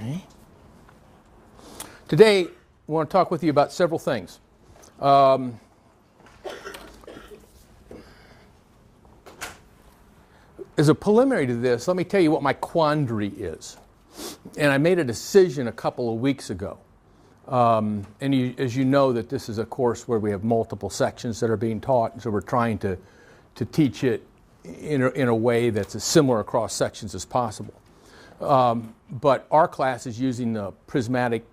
Okay. Today, I want to talk with you about several things. As a preliminary to this, let me tell you what my quandary is. And I made a decision a couple of weeks ago. As you know, that this is a course where we have multiple sections that are being taught, and so we're trying to teach it in a way that's as similar across sections as possible. But our class is using the prismatic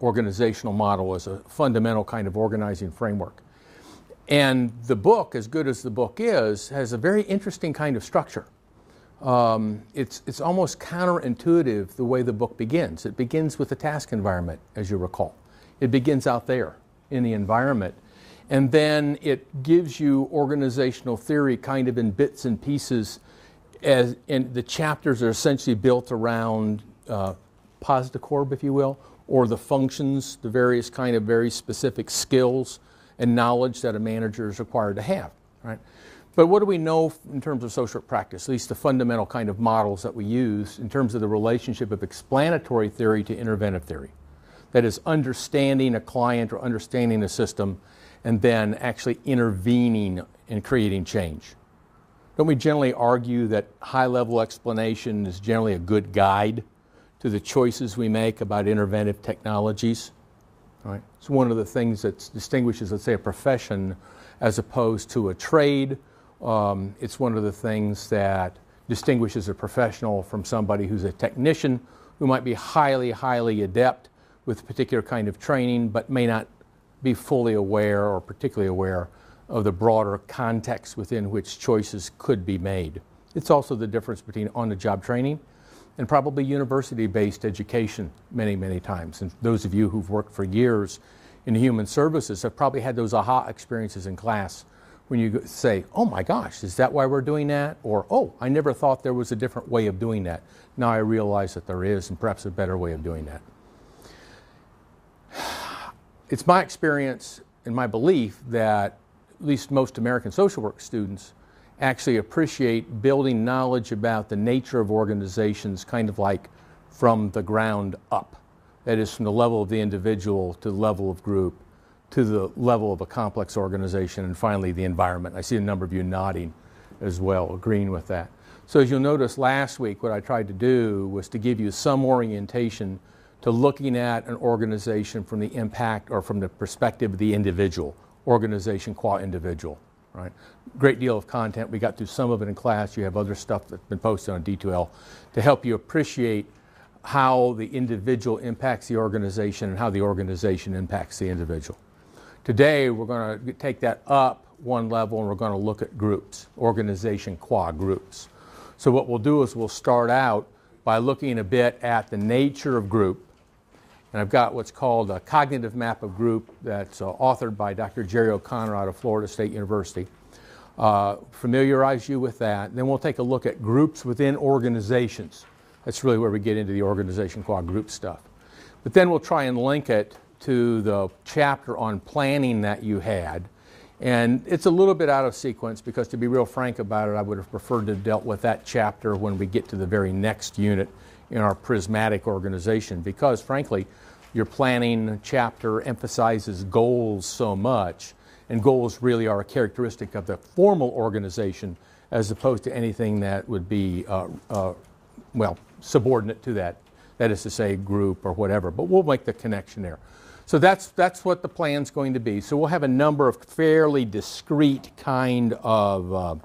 organizational model as a fundamental kind of organizing framework. And the book, as good as the book is, has a very interesting kind of structure. It's almost counterintuitive the way the book begins. It begins with the task environment, as you recall. It begins out there in the environment. And then it gives you organizational theory kind of in bits and pieces, and the chapters are essentially built around positive corp, if you will, or the functions, the various kind of very specific skills and knowledge that a manager is required to have, right? But what do we know in terms of social work practice, at least the fundamental kind of models that we use in terms of the relationship of explanatory theory to interventive theory? That is, understanding a client or understanding a system and then actually intervening and creating change. Don't we generally argue that high-level explanation is generally a good guide to the choices we make about interventive technologies? Right? It's one of the things that distinguishes, let's say, a profession as opposed to a trade. It's one of the things that distinguishes a professional from somebody who's a technician who might be highly, highly adept with a particular kind of training, but may not be fully aware or particularly aware of the broader context within which choices could be made. It's also the difference between on-the-job training and probably university-based education many, many times. And those of you who've worked for years in human services have probably had those aha experiences in class when you say, oh my gosh, is that why we're doing that? Or, oh, I never thought there was a different way of doing that. Now I realize that there is, and perhaps a better way of doing that. It's my experience and my belief that at least most American social work students actually appreciate building knowledge about the nature of organizations kind of like from the ground up. That is, from the level of the individual to the level of group to the level of a complex organization, and finally the environment. I see a number of you nodding as well, agreeing with that. So as you'll notice last week, what I tried to do was to give you some orientation to looking at an organization from the impact or from the perspective of the individual, organization qua individual. Right? Great deal of content. We got through some of it in class. You have other stuff that's been posted on D2L to help you appreciate how the individual impacts the organization and how the organization impacts the individual. Today, we're going to take that up one level and we're going to look at groups, organization qua groups. So what we'll do is we'll start out by looking a bit at the nature of group. And I've got what's called a cognitive map of group that's authored by Dr. Jerry O'Connor out of Florida State University. Familiarize you with that. Then we'll take a look at groups within organizations. That's really where we get into the organization qua group stuff. But then we'll try and link it to the chapter on planning that you had. And it's a little bit out of sequence because, to be real frank about it, I would have preferred to have dealt with that chapter when we get to the very next unit in our prismatic organization, because frankly, your planning chapter emphasizes goals so much, and goals really are a characteristic of the formal organization as opposed to anything that would be, well, subordinate to that. That is to say, group or whatever, but we'll make the connection there. So that's what the plan's going to be. So we'll have a number of fairly discrete kind of,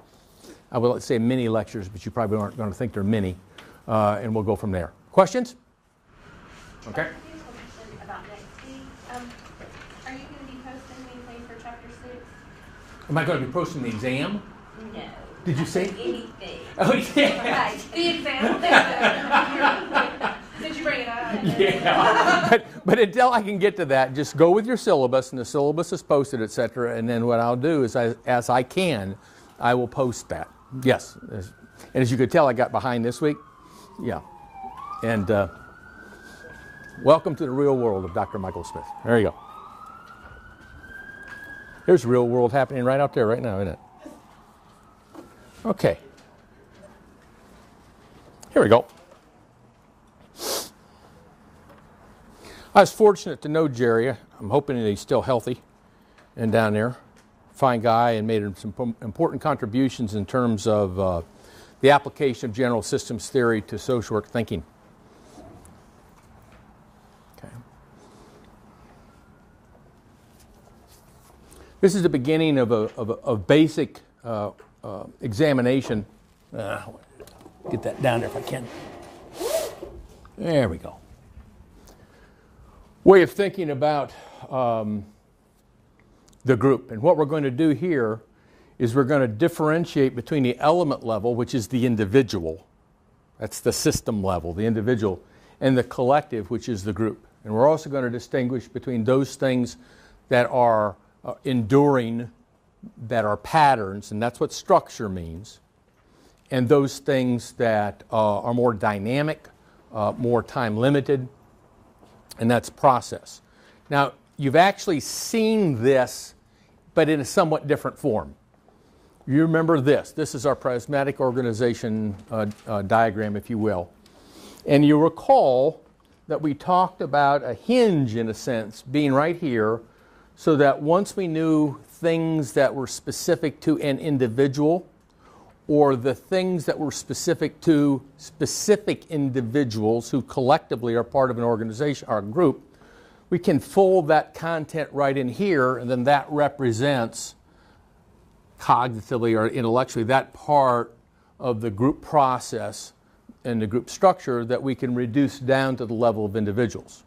I will say mini lectures, but you probably aren't going to think they're mini, and we'll go from there. Questions? Okay. About next week. Are you going to be posting anything for Chapter 6? Am I going to be posting the exam? No. Did you say? Anything. Oh, yeah. Right. The exam. Did you bring it up? Yeah. But until I can get to that, just go with your syllabus, and the syllabus is posted, etc. And then what I'll do is, as I can, I will post that. Yes. And as you could tell, I got behind this week. Yeah. And welcome to the real world of Dr. Michael Smith. There you go. There's real world happening right out there right now, isn't it? Okay. Here we go. I was fortunate to know Jerry. I'm hoping that he's still healthy and down there. Fine guy, and made some important contributions in terms of the application of general systems theory to social work thinking. Okay. This is the beginning of a basic examination. Get that down there if I can. There we go. Way of thinking about the group. And what we're going to do here is we're going to differentiate between the element level, which is the individual. That's the system level, the individual, and the collective, which is the group. And we're also going to distinguish between those things that are enduring, that are patterns, and that's what structure means, and those things that are more dynamic, more time limited, and that's process. Now, you've actually seen this, but in a somewhat different form. You remember this. This is our prismatic organization diagram, if you will. And you recall that we talked about a hinge, in a sense, being right here, so that once we knew things that were specific to an individual, or the things that were specific to specific individuals who collectively are part of an organization or a group, we can fold that content right in here, and then that represents cognitively or intellectually that part of the group process and the group structure that we can reduce down to the level of individuals.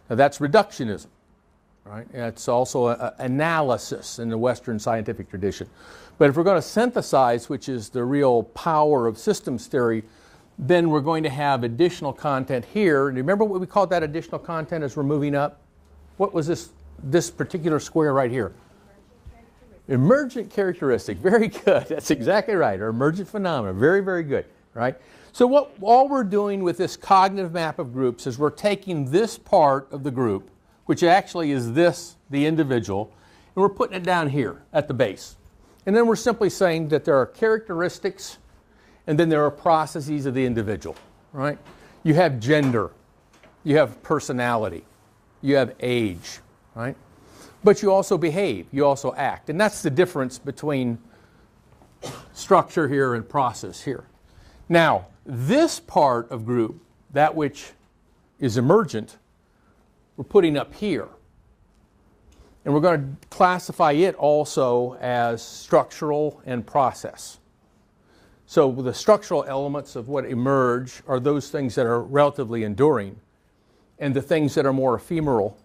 Now that's reductionism, right? And it's also analysis in the Western scientific tradition. But if we're going to synthesize, which is the real power of systems theory, then we're going to have additional content here. And remember what we called that additional content as we're moving up? What was this particular square right here? Emergent characteristic. Very good. That's exactly right. Or emergent phenomena. Very, very good. Right? So all we're doing with this cognitive map of groups is we're taking this part of the group, which actually is this, the individual, and we're putting it down here at the base. And then we're simply saying that there are characteristics and then there are processes of the individual. Right? You have gender. You have personality. You have age, right? But you also behave, you also act. And that's the difference between structure here and process here. Now, this part of group, that which is emergent, we're putting up here. And we're going to classify it also as structural and process. So the structural elements of what emerge are those things that are relatively enduring. And the things that are more ephemeral,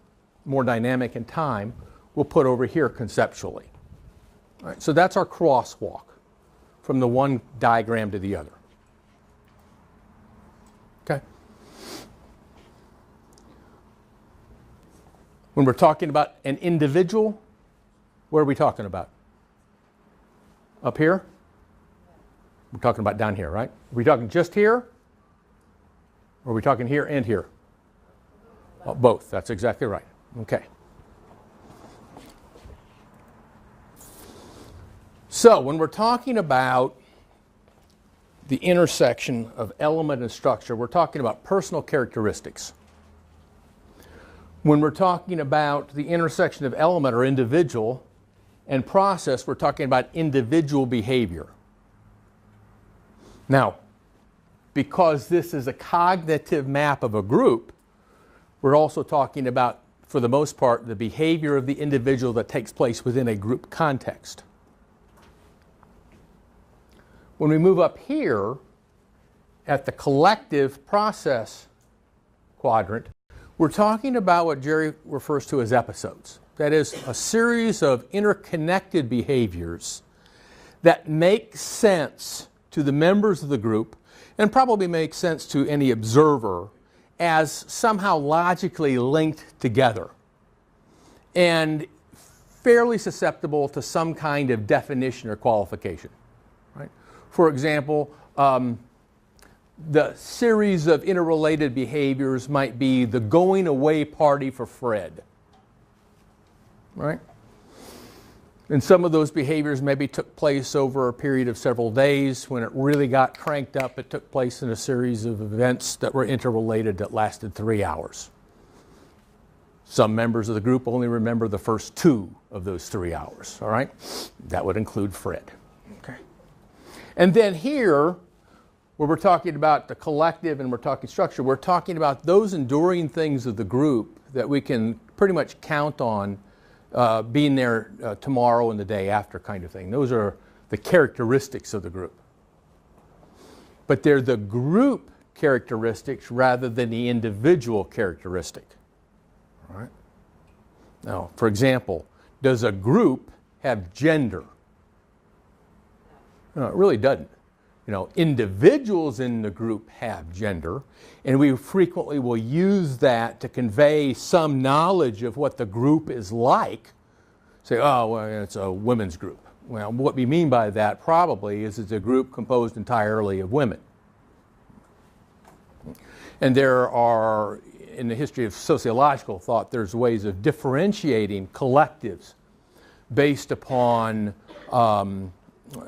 more dynamic in time, we'll put over here conceptually. All right, so that's our crosswalk from the one diagram to the other. Okay? When we're talking about an individual, what are we talking about? Up here? We're talking about down here, right? Are we talking just here? Or are we talking here and here? Oh, both. That's exactly right. Okay. So when we're talking about the intersection of element and structure, we're talking about personal characteristics. When we're talking about the intersection of element or individual and process, we're talking about individual behavior. Now, because this is a cognitive map of a group, we're also talking about, for the most part, the behavior of the individual that takes place within a group context. When we move up here at the collective process quadrant, we're talking about what Jerry refers to as episodes. That is, a series of interconnected behaviors that make sense to the members of the group and probably make sense to any observer as somehow logically linked together and fairly susceptible to some kind of definition or qualification. Right? For example, the series of interrelated behaviors might be the going away party for Fred. Right? And some of those behaviors maybe took place over a period of several days. When it really got cranked up, it took place in a series of events that were interrelated that lasted 3 hours. Some members of the group only remember the first 2 of those 3 hours, all right? That would include Fred. Okay. And then here, where we're talking about the collective and we're talking structure, we're talking about those enduring things of the group that we can pretty much count on being there tomorrow and the day after kind of thing. Those are the characteristics of the group. But they're the group characteristics rather than the individual characteristic. All right? Now, for example, does a group have gender? No, it really doesn't. You know, individuals in the group have gender, and we frequently will use that to convey some knowledge of what the group is like. Say, oh, well, it's a women's group. Well, what we mean by that probably is it's a group composed entirely of women. And there are, in the history of sociological thought, there's ways of differentiating collectives based upon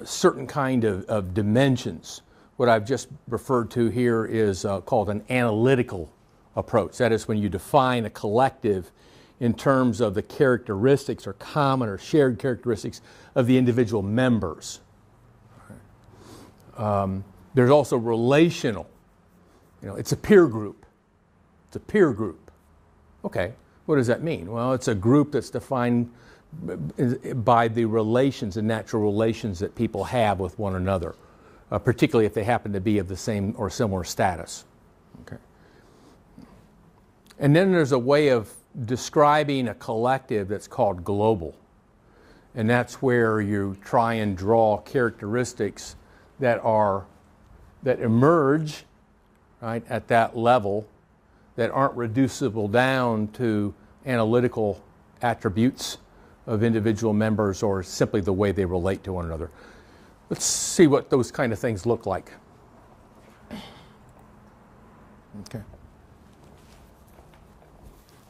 certain kind of dimensions. What I've just referred to here is called an analytical approach. That is when you define a collective in terms of the characteristics or common or shared characteristics of the individual members. There's also relational. You know, it's a peer group. It's a peer group. Okay, what does that mean? Well, it's a group that's defined by the relations and natural relations that people have with one another, particularly if they happen to be of the same or similar status. Okay. And then there's a way of describing a collective that's called global. And that's where you try and draw characteristics that emerge, right, at that level, that aren't reducible down to analytical attributes of individual members or simply the way they relate to one another. Let's see what those kind of things look like. Okay.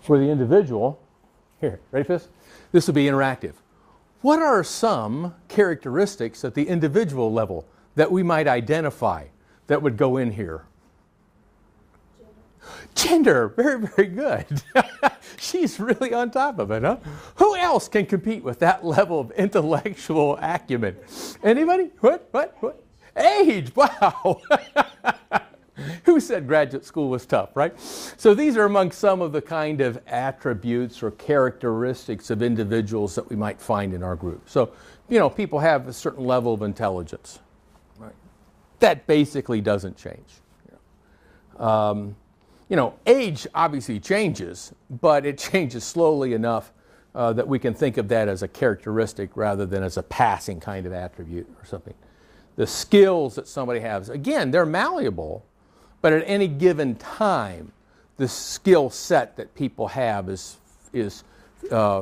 For the individual, here, ready for this? This will be interactive. What are some characteristics at the individual level that we might identify that would go in here? Gender, very, very good. She's really on top of it, huh? Who else can compete with that level of intellectual acumen? Anybody? What? Age, wow. Who said graduate school was tough, right? So these are among some of the kind of attributes or characteristics of individuals that we might find in our group. So, you know, people have a certain level of intelligence, right? That basically doesn't change. You know, age obviously changes, but it changes slowly enough that we can think of that as a characteristic rather than as a passing kind of attribute or something. The skills that somebody has, again, they're malleable, but at any given time, the skill set that people have is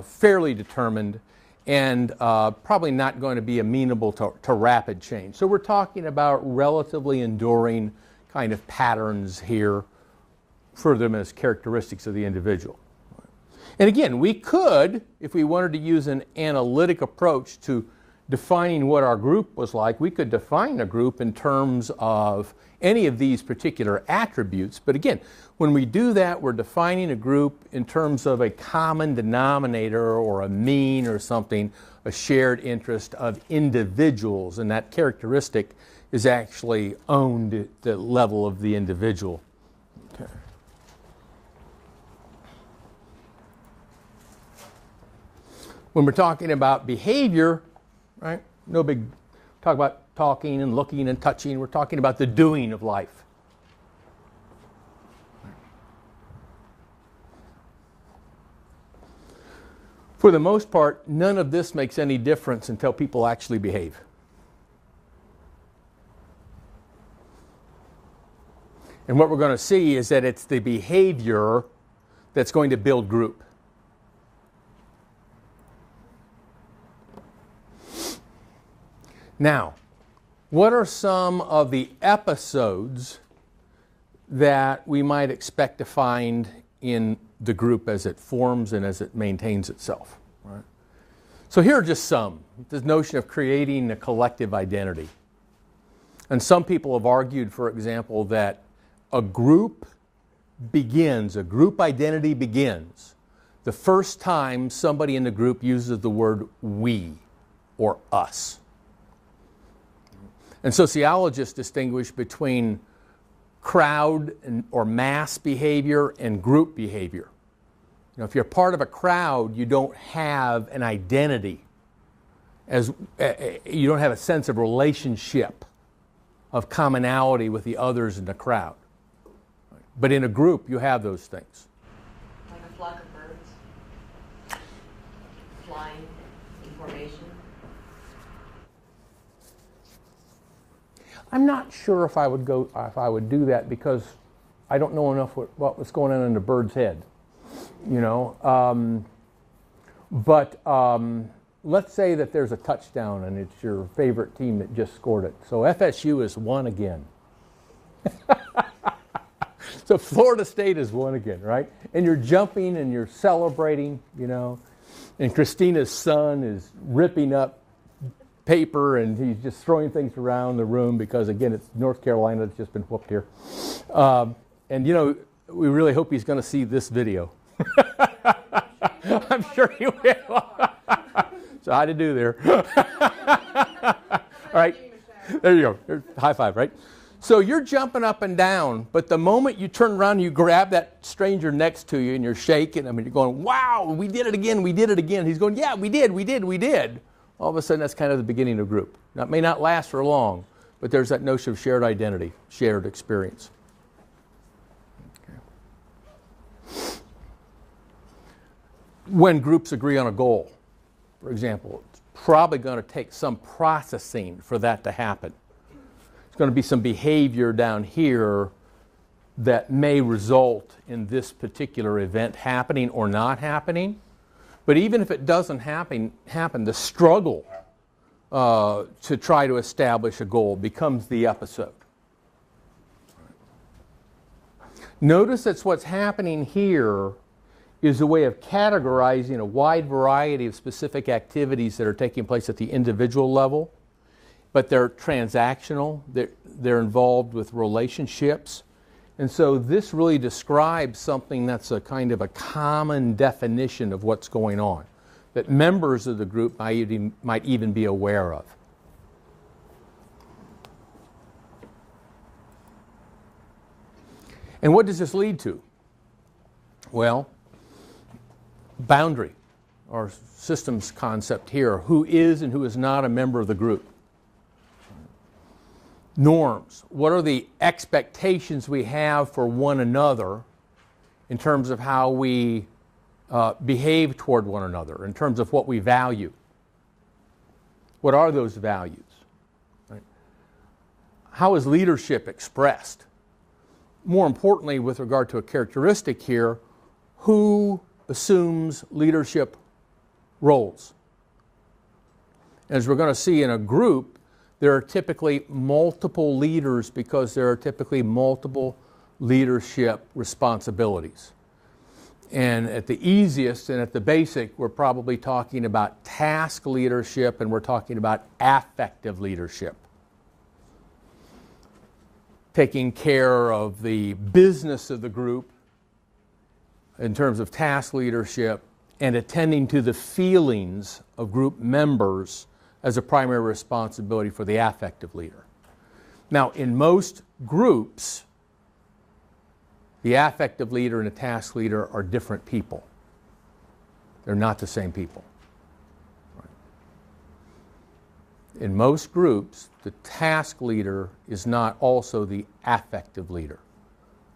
fairly determined and probably not going to be amenable to rapid change. So we're talking about relatively enduring kind of patterns here for them as characteristics of the individual. And again, we could, if we wanted to use an analytic approach to defining what our group was like, we could define a group in terms of any of these particular attributes. But again, when we do that, we're defining a group in terms of a common denominator or a mean or something, a shared interest of individuals, and that characteristic is actually owned at the level of the individual. Okay. When we're talking about behavior, right? No big talk about talking and looking and touching. We're talking about the doing of life. For the most part, none of this makes any difference until people actually behave. And what we're going to see is that it's the behavior that's going to build group. Now, what are some of the episodes that we might expect to find in the group as it forms and as it maintains itself? Right? So here are just some. This notion of creating a collective identity. And some people have argued, for example, that a group identity begins the first time somebody in the group uses the word we or us. And sociologists distinguish between crowd or mass behavior and group behavior. You know, if you're part of a crowd, you don't have an identity, you don't have a sense of relationship, of commonality with the others in the crowd. But in a group, you have those things. Like a flock of birds flying in formation. I'm not sure if I would do that, because I don't know enough what was going on in the bird's head, you know. Let's say that there's a touchdown and it's your favorite team that just scored it. So FSU has won again. So Florida State has won again, right? And you're jumping and you're celebrating, you know. And Christina's son is ripping up paper and he's just throwing things around the room because, again, it's North Carolina that's just been whooped here. And, you know, we really hope he's going to see this video. I'm sure he will. So how to do there. All right. There you go. There's high five, right? So you're jumping up and down, but the moment you turn around and you grab that stranger next to you and you're shaking, I mean, you're going, wow, we did it again, we did it again. He's going, yeah, we did. All of a sudden, that's kind of the beginning of a group. Now, it may not last for long, but there's that notion of shared identity, shared experience. Okay. When groups agree on a goal, for example, it's probably going to take some processing for that to happen. Going to be some behavior down here that may result in this particular event happening or not happening. But even if it doesn't happen, the struggle to try to establish a goal becomes the episode. Notice that what's happening here is a way of categorizing a wide variety of specific activities that are taking place at the individual level. But they're transactional, they're involved with relationships. And so this really describes something that's a kind of a common definition of what's going on, that members of the group might even be aware of. And what does this lead to? Well, boundary, our systems concept here, who is and who is not a member of the group. Norms. What are the expectations we have for one another in terms of how we behave toward one another, in terms of what we value? What are those values? Right? How is leadership expressed? More importantly, with regard to a characteristic here, who assumes leadership roles? As we're going to see in a group, there are typically multiple leaders because there are typically multiple leadership responsibilities. And at the easiest and at the basic, we're probably talking about task leadership and we're talking about affective leadership. Taking care of the business of the group in terms of task leadership and attending to the feelings of group members as a primary responsibility for the affective leader. Now, in most groups, the affective leader and the task leader are different people. They're not the same people. Right. In most groups, the task leader is not also the affective leader,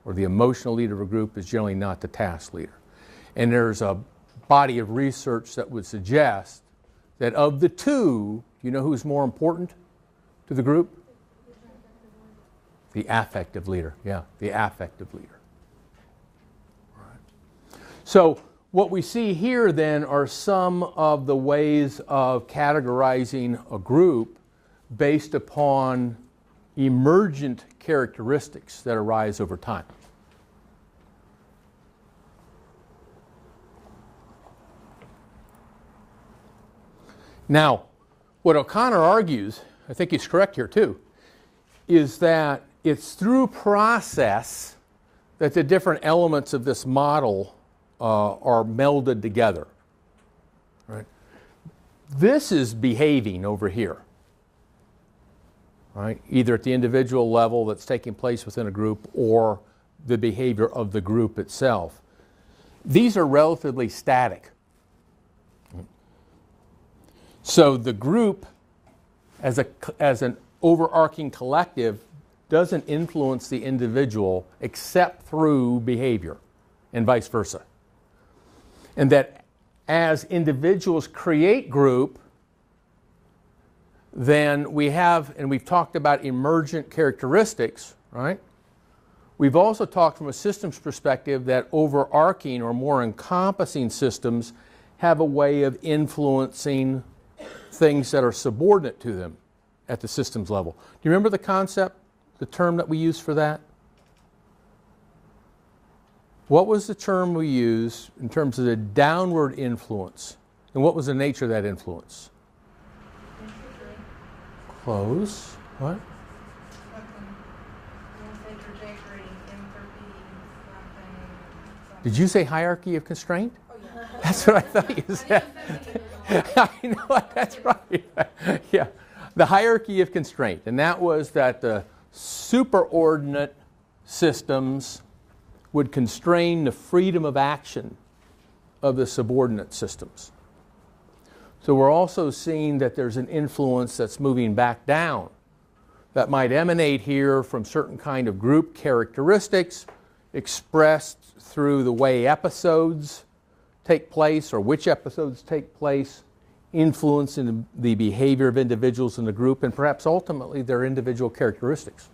or the emotional leader of a group is generally not the task leader. And there's a body of research that would suggest that of the two, you know who's more important to the group? The affective leader. Yeah, the affective leader. Right. So what we see here then are some of the ways of categorizing a group based upon emergent characteristics that arise over time. Now, what O'Connor argues, I think he's correct here too, is that it's through process that the different elements of this model are melded together. Right? This is behaving over here. Right? Either at the individual level that's taking place within a group or the behavior of the group itself. These are relatively static. So the group as an overarching collective doesn't influence the individual except through behavior and vice versa. And that as individuals create group, then we have, and we've talked about emergent characteristics, right? We've also talked from a systems perspective that overarching or more encompassing systems have a way of influencing things that are subordinate to them at the systems level. Do you remember the concept, the term that we used for that? What was the term we used in terms of the downward influence? And what was the nature of that influence? Close. What? Did you say hierarchy of constraint? Oh, yeah. That's what I thought you said. You know what? That's right. Yeah. The hierarchy of constraint. And that was that the superordinate systems would constrain the freedom of action of the subordinate systems. So we're also seeing that there's an influence that's moving back down that might emanate here from certain kind of group characteristics expressed through the way episodes take place or which episodes take place, influencing the behavior of individuals in the group and perhaps ultimately their individual characteristics.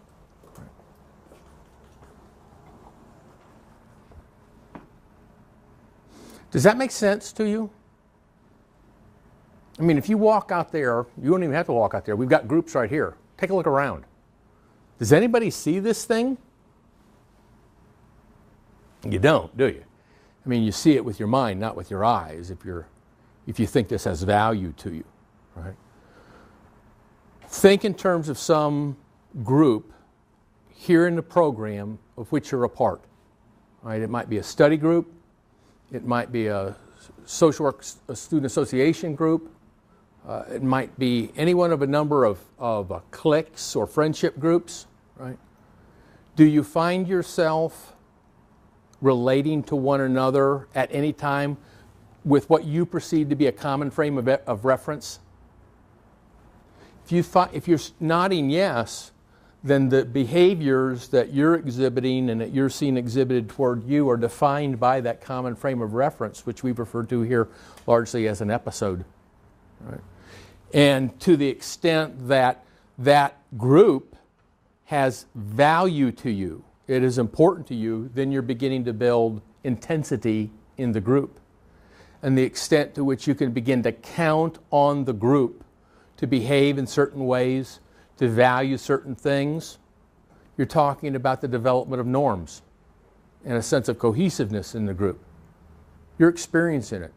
Does that make sense to you? I mean, if you walk out there, you don't even have to walk out there. We've got groups right here. Take a look around. Does anybody see this thing? You don't, do you? I mean, you see it with your mind, not with your eyes, if you think this has value to you, right? Think in terms of some group here in the program of which you're a part. Right? It might be a study group. It might be a social work, a student association group. It might be any one of a number of cliques or friendship groups, right? Do you find yourself relating to one another at any time with what you perceive to be a common frame of reference? If you're nodding yes, then the behaviors that you're exhibiting and that you're seeing exhibited toward you are defined by that common frame of reference, which we've referred to here largely as an episode. Right? And to the extent that that group has value to you, it is important to you, then you're beginning to build intensity in the group. And the extent to which you can begin to count on the group to behave in certain ways, to value certain things, you're talking about the development of norms and a sense of cohesiveness in the group. You're experiencing it,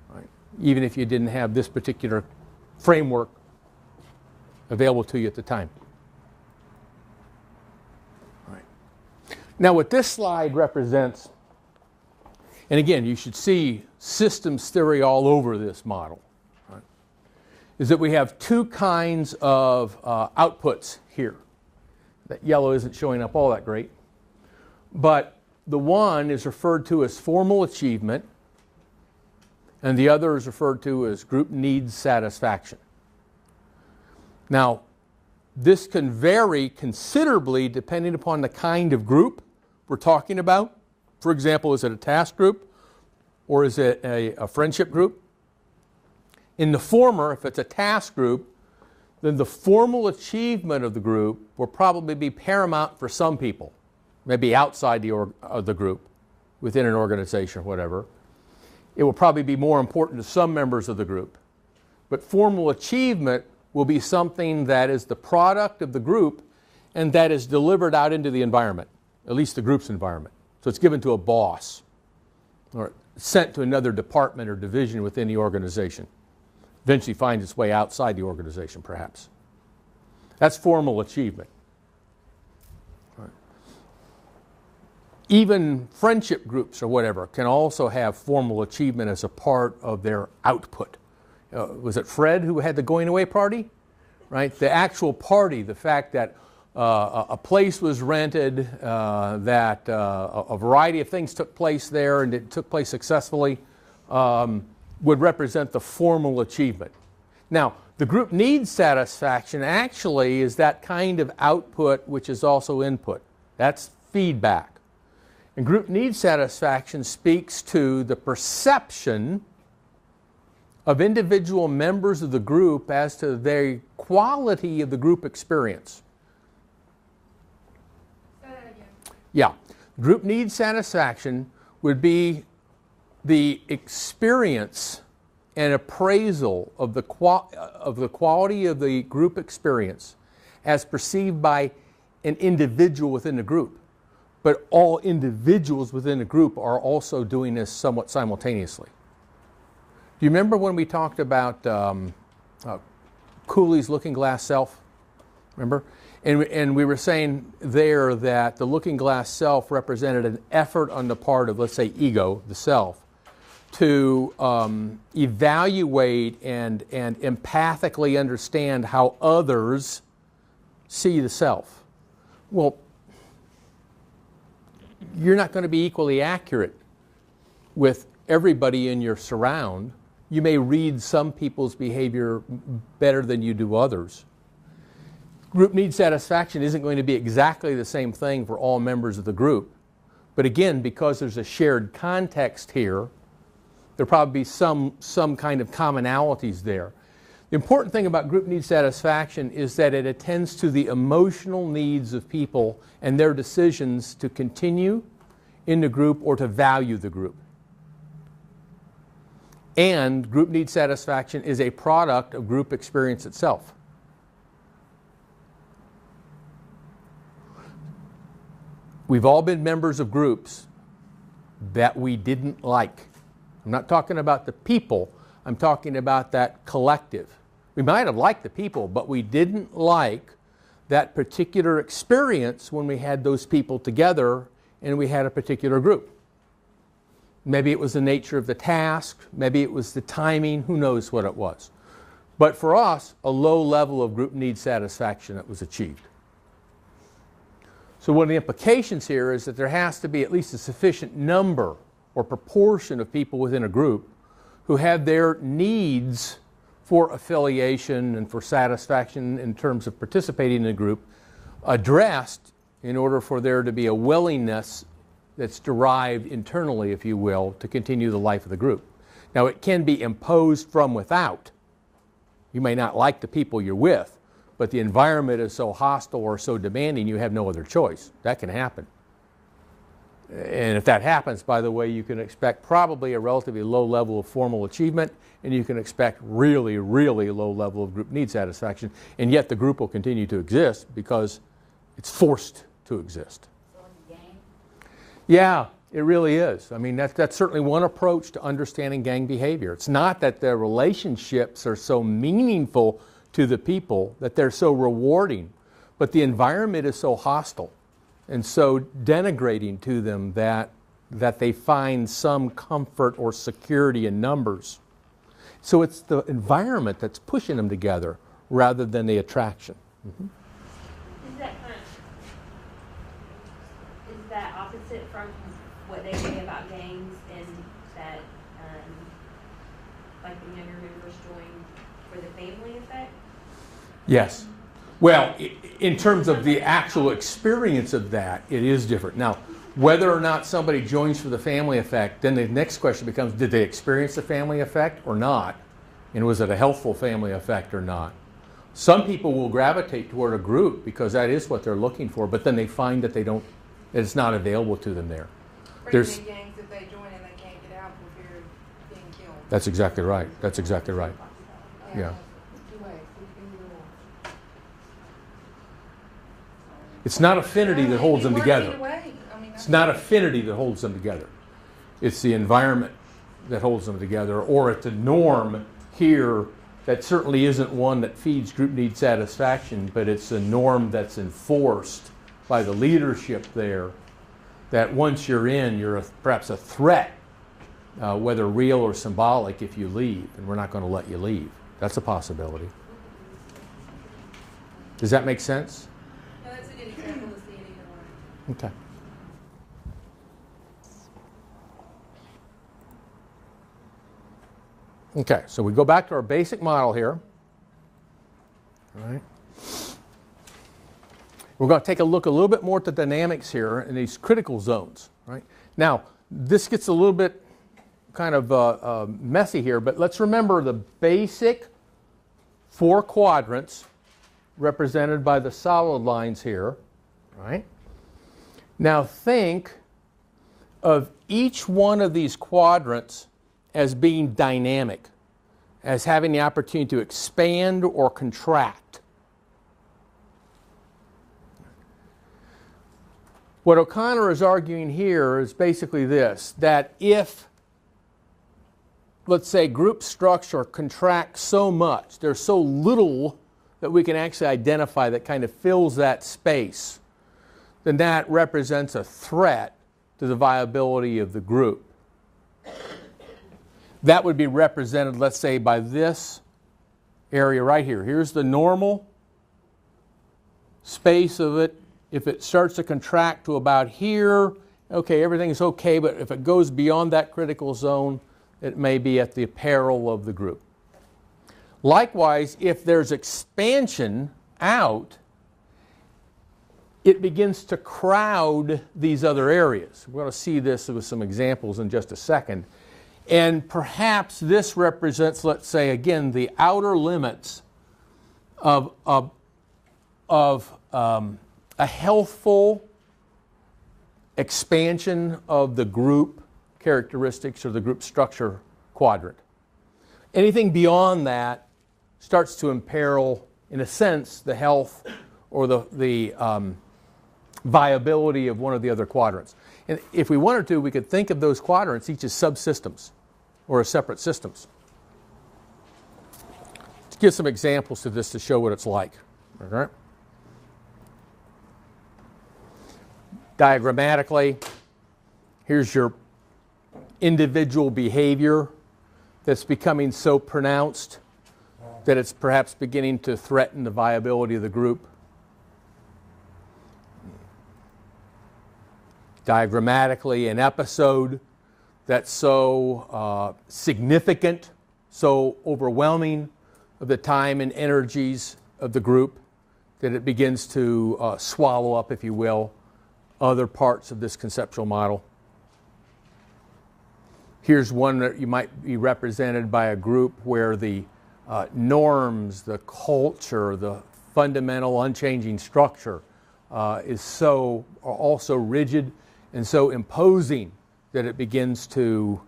right? Even if you didn't have this particular framework available to you at the time. Right. Now what this slide represents, and again, you should see systems theory all over this model, right, is that we have two kinds of outputs here. That yellow isn't showing up all that great. But the one is referred to as formal achievement, and the other is referred to as group needs satisfaction. Now, this can vary considerably depending upon the kind of group we're talking about. For example, is it a task group or is it a friendship group? In the former, if it's a task group, then the formal achievement of the group will probably be paramount for some people, maybe outside of the group, within an organization or whatever. It will probably be more important to some members of the group. But formal achievement will be something that is the product of the group and that is delivered out into the environment, at least the group's environment. So it's given to a boss or sent to another department or division within the organization. Eventually finds its way outside the organization, perhaps. That's formal achievement. Right. even friendship groups or whatever can also have formal achievement as a part of their output. Was it Fred who had the going away party? Right? The actual party, the fact that a place was rented, that a variety of things took place there and it took place successfully, would represent the formal achievement. Now, the group needs satisfaction actually is that kind of output which is also input. That's feedback. And group needs satisfaction speaks to the perception of individual members of the group as to the quality of the group experience. Say that again. Yeah. Group needs satisfaction would be the experience and appraisal of the quality of the group experience as perceived by an individual within the group. But all individuals within the group are also doing this somewhat simultaneously. Do you remember when we talked about Cooley's looking glass self? Remember? And we were saying there that the looking glass self represented an effort on the part of, let's say, ego, the self, to evaluate and empathically understand how others see the self. Well, you're not going to be equally accurate with everybody in your surround. You may read some people's behavior better than you do others. Group need satisfaction isn't going to be exactly the same thing for all members of the group. But again, because there's a shared context here, there'll probably be some kind of commonalities there. The important thing about group need satisfaction is that it attends to the emotional needs of people and their decisions to continue in the group or to value the group. And group need satisfaction is a product of group experience itself. We've all been members of groups that we didn't like. I'm not talking about the people, I'm talking about that collective. We might have liked the people, but we didn't like that particular experience when we had those people together and we had a particular group. Maybe it was the nature of the task, maybe it was the timing, who knows what it was. But for us, a low level of group need satisfaction that was achieved. So one of the implications here is that there has to be at least a sufficient number or proportion of people within a group who have their needs for affiliation and for satisfaction in terms of participating in a group addressed in order for there to be a willingness that's derived internally, if you will, to continue the life of the group. Now, it can be imposed from without. You may not like the people you're with, but the environment is so hostile or so demanding you have no other choice. That can happen. And if that happens, by the way, you can expect probably a relatively low level of formal achievement, and you can expect really, really low level of group need satisfaction, and yet the group will continue to exist because it's forced to exist. So it's a gang? Yeah, it really is. I mean, that's certainly one approach to understanding gang behavior. It's not that the relationships are so meaningful to the people, that they're so rewarding, but the environment is so hostile and so denigrating to them that they find some comfort or security in numbers. So it's the environment that's pushing them together rather than the attraction. Mm-hmm. Is that opposite from what they say about gangs and that like the younger members join for the family effect? Yes. Well, in terms of the actual experience of that, it is different. Now, whether or not somebody joins for the family effect, then the next question becomes, did they experience the family effect or not? And was it a healthful family effect or not? Some people will gravitate toward a group because that is what they're looking for, but then they find that that it's not available to them there. There's gangs that they join and they can't get out for fear of being killed. That's exactly right. That's exactly right. Yeah. It's not affinity that holds them together. It's not affinity that holds them together. It's the environment that holds them together, or it's a norm here that certainly isn't one that feeds group need satisfaction, but it's a norm that's enforced by the leadership there that once you're in, you're perhaps a threat, whether real or symbolic, if you leave, and we're not going to let you leave. That's a possibility. Does that make sense? No, that's a good example to see it either way. Okay. Okay, so we go back to our basic model here. All right. We're going to take a look a little bit more at the dynamics here in these critical zones. Right? Now, this gets a little bit kind of messy here, but let's remember the basic 4 quadrants represented by the solid lines here. Right? Now think of each one of these quadrants as being dynamic, as having the opportunity to expand or contract. What O'Connor is arguing here is basically this, that if, let's say, group structure contracts so much, there's so little that we can actually identify that kind of fills that space, then that represents a threat to the viability of the group. That would be represented, let's say, by this area right here. Here's the normal space of it. If it starts to contract to about here, okay, everything's okay, but if it goes beyond that critical zone, it may be at the peril of the group. Likewise, if there's expansion out, it begins to crowd these other areas. We're going to see this with some examples in just a second. And perhaps this represents, let's say, again, the outer limits of a healthful expansion of the group characteristics or the group structure quadrant. Anything beyond that starts to imperil, in a sense, the health or the viability of one of the other quadrants. And if we wanted to, we could think of those quadrants each as subsystems or as separate systems. Let's give some examples to this to show what it's like. All right. Diagrammatically, here's your individual behavior that's becoming so pronounced that it's perhaps beginning to threaten the viability of the group. Diagrammatically, an episode that's so significant, so overwhelming of the time and energies of the group that it begins to swallow up, if you will, other parts of this conceptual model. Here's one that you might be represented by a group where the norms, the culture, the fundamental unchanging structure are also rigid and so imposing that it begins to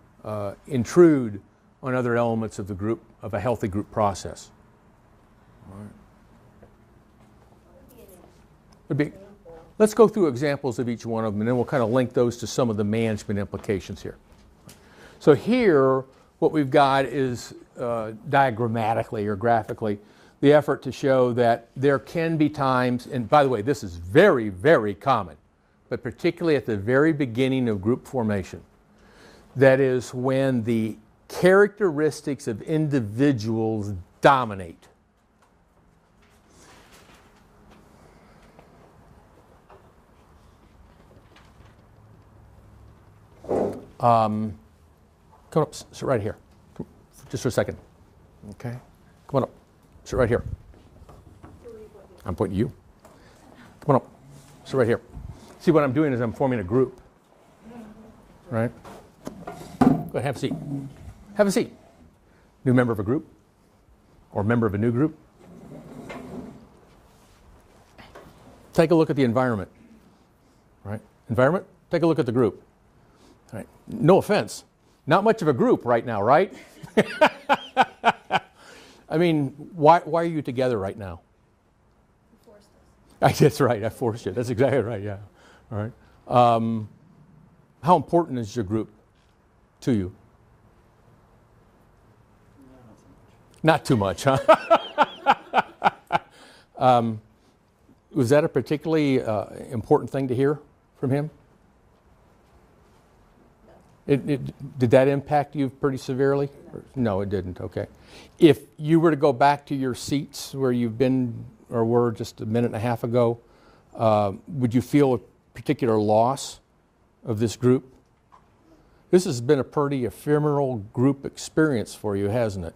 intrude on other elements of the group, of a healthy group process. All right. Let's go through examples of each one of them, and then we'll kind of link those to some of the management implications here. So here, what we've got is diagrammatically or graphically the effort to show that there can be times, and by the way, this is very, very common, but particularly at the very beginning of group formation, that is when the characteristics of individuals dominate. Come up, sit right here. Just for a second. Okay? Come on up. Sit right here. I'm pointing to you. Come on up. Sit right here. See, what I'm doing is I'm forming a group. Right? Go ahead, have a seat. Have a seat. New member of a group? Or member of a new group? Take a look at the environment. Right? Environment? Take a look at the group. All right. No offense. Not much of a group right now, right? I mean, why are you together right now? You forced us. That's right. I forced you. That's exactly right. Yeah. All right. How important is your group to you? Not too much, huh? Was that a particularly important thing to hear from him? Did that impact you pretty severely? No, it didn't. Okay. If you were to go back to your seats where you've been or were just a minute and a half ago, would you feel a particular loss of this group? This has been a pretty ephemeral group experience for you, hasn't it?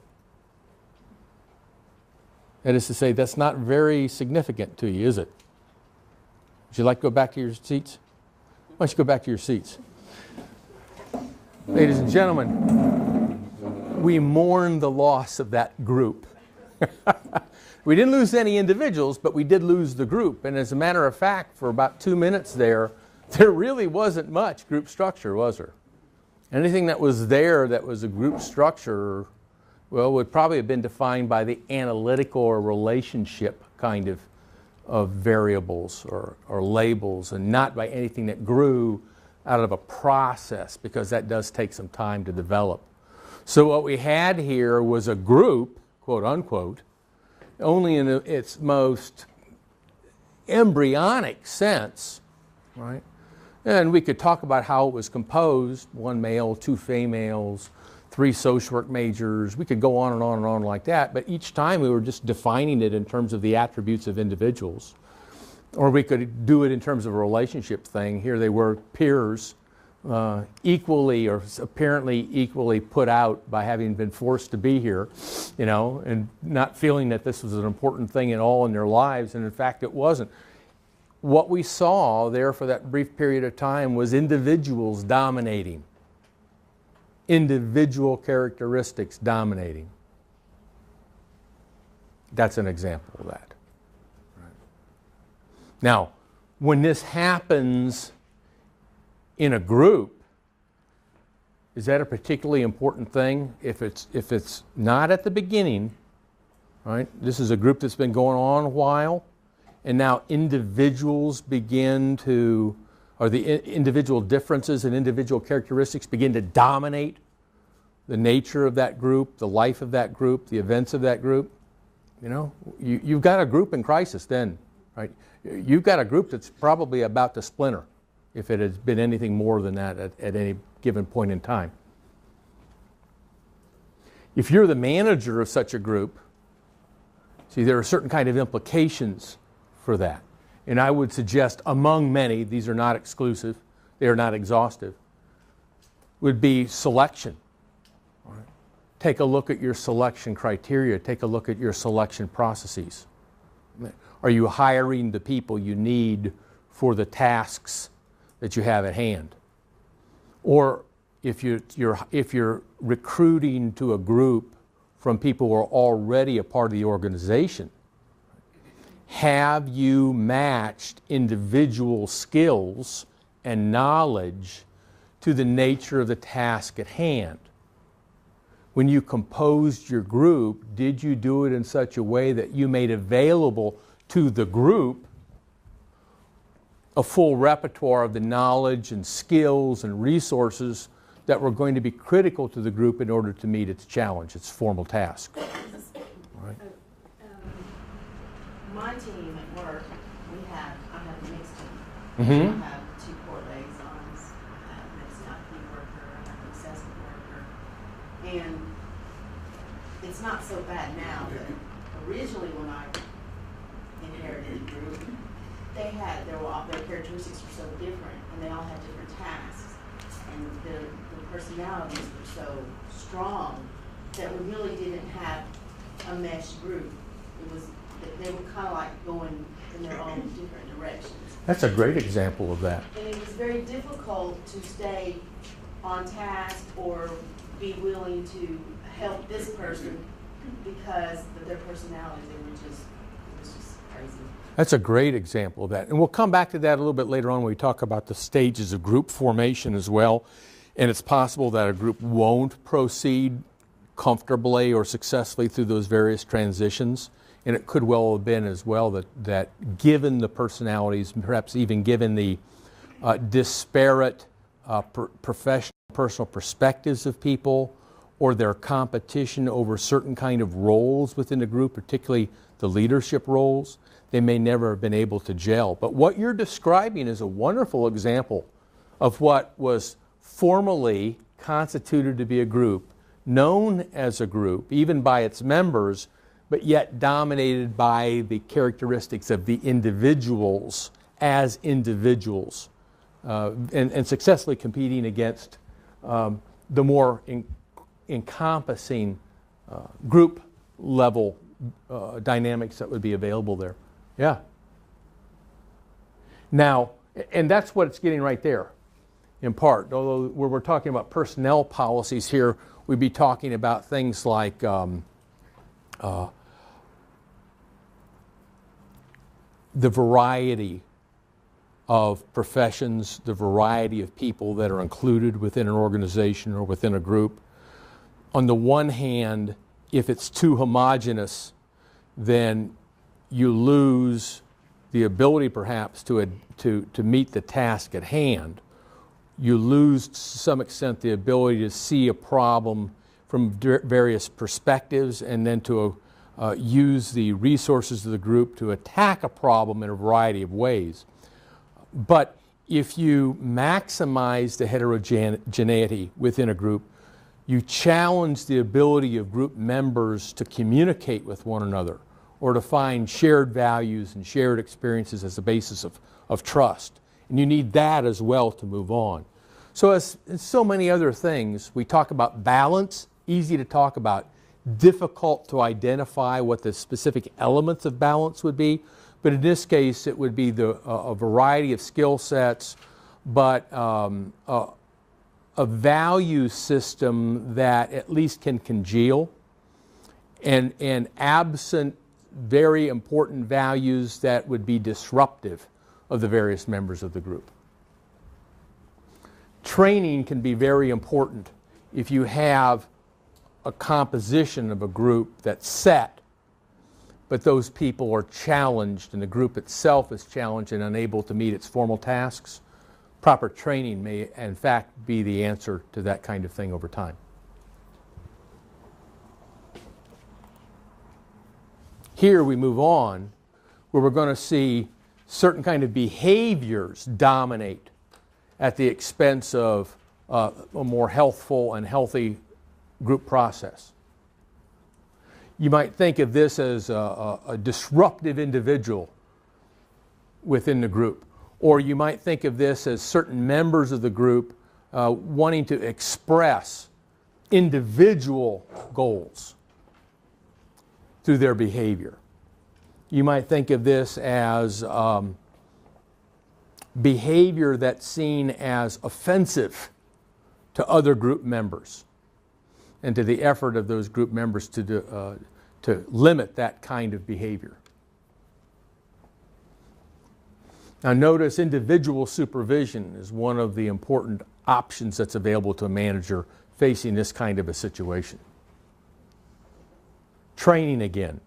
That is to say, that's not very significant to you, is it? Would you like to go back to your seats? Why don't you go back to your seats? Ladies and gentlemen, we mourn the loss of that group. We didn't lose any individuals, but we did lose the group. And as a matter of fact, for about 2 minutes there really wasn't much group structure, was there? Anything that was there that was a group structure, well, would probably have been defined by the analytical or relationship kind of variables or labels, and not by anything that grew out of a process, because that does take some time to develop. So what we had here was a group, quote unquote, only in its most embryonic sense, right? And we could talk about how it was composed: 1 male, 2 females, 3 social work majors. We could go on and on and on like that, but each time we were just defining it in terms of the attributes of individuals. Or we could do it in terms of a relationship thing. Here they were peers, equally or apparently equally put out by having been forced to be here, you know, and not feeling that this was an important thing at all in their lives, and in fact it wasn't. What we saw there for that brief period of time was individuals dominating. Individual characteristics dominating. That's an example of that. Right. Now, when this happens in a group, is that a particularly important thing? If it's not at the beginning, right? This is a group that's been going on a while, and now individuals begin to, or the individual differences and individual characteristics begin to dominate the nature of that group, the life of that group, the events of that group. You know, you've got a group in crisis then, right? You've got a group that's probably about to splinter if it has been anything more than that at any given point in time. If you're the manager of such a group, see, there are certain kind of implications for that. And I would suggest, among many, these are not exclusive, they are not exhaustive, would be selection. All right. Take a look at your selection criteria. Take a look at your selection processes. Are you hiring the people you need for the tasks that you have at hand? Or if you're recruiting to a group from people who are already a part of the organization, have you matched individual skills and knowledge to the nature of the task at hand? When you composed your group, did you do it in such a way that you made available to the group a full repertoire of the knowledge and skills and resources that were going to be critical to the group in order to meet its challenge, its formal task? All right. My team at work, I have a mixed team. Mm-hmm. I have 2 court liaisons, I have an ex-IP worker, I have an assessment worker. And it's not so bad now, but originally when I inherited the group, their characteristics were so different, and they all had different tasks. And the personalities were so strong that we really didn't have a meshed group. They were kind of like going in their own different directions. That's a great example of that. And it was very difficult to stay on task or be willing to help this person because of their personalities. It was just crazy. That's a great example of that. And we'll come back to that a little bit later on when we talk about the stages of group formation as well. And it's possible that a group won't proceed comfortably or successfully through those various transitions. And it could well have been as well that given the personalities, perhaps even given the disparate professional, personal perspectives of people, or their competition over certain kind of roles within the group, particularly the leadership roles, they may never have been able to gel. But what you're describing is a wonderful example of what was formerly constituted to be a group, known as a group, even by its members, but yet dominated by the characteristics of the individuals as individuals, and successfully competing against the more encompassing group level dynamics that would be available there. Yeah. Now, and that's what it's getting right there, in part. Although when we're talking about personnel policies here, we'd be talking about things like the variety of professions, the variety of people that are included within an organization or within a group. On the one hand, if it's too homogeneous, then you lose the ability perhaps to meet the task at hand. You lose to some extent the ability to see a problem from various perspectives and then to use the resources of the group to attack a problem in a variety of ways. But if you maximize the heterogeneity within a group, you challenge the ability of group members to communicate with one another or to find shared values and shared experiences as the basis of trust. And you need that as well to move on. So as so many other things, we talk about balance, easy to talk about, difficult to identify what the specific elements of balance would be. But in this case, it would be a variety of skill sets, but a value system that at least can congeal, and absent very important values that would be disruptive of the various members of the group. Training can be very important if you have a composition of a group that's set, but those people are challenged and the group itself is challenged and unable to meet its formal tasks. Proper training may, in fact, be the answer to that kind of thing over time. Here we move on, where we're going to see certain kind of behaviors dominate at the expense of a more healthful and healthy group process. You might think of this as a disruptive individual within the group. Or you might think of this as certain members of the group wanting to express individual goals through their behavior. You might think of this as behavior that's seen as offensive to other group members and to the effort of those group members to limit that kind of behavior. Now notice individual supervision is one of the important options that's available to a manager facing this kind of a situation. Training again,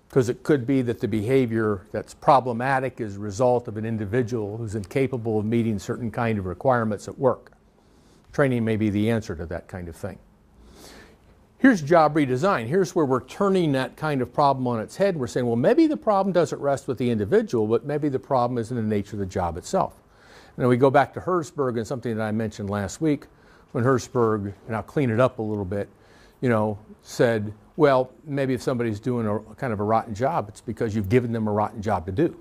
because it could be that the behavior that's problematic is a result of an individual who's incapable of meeting certain kind of requirements at work. Training may be the answer to that kind of thing. Here's job redesign. Here's where we're turning that kind of problem on its head. We're saying, well, maybe the problem doesn't rest with the individual, but maybe the problem is in the nature of the job itself. And then we go back to Herzberg and something that I mentioned last week when Herzberg, and I'll clean it up a little bit, said, well, maybe if somebody's doing a kind of a rotten job, it's because you've given them a rotten job to do.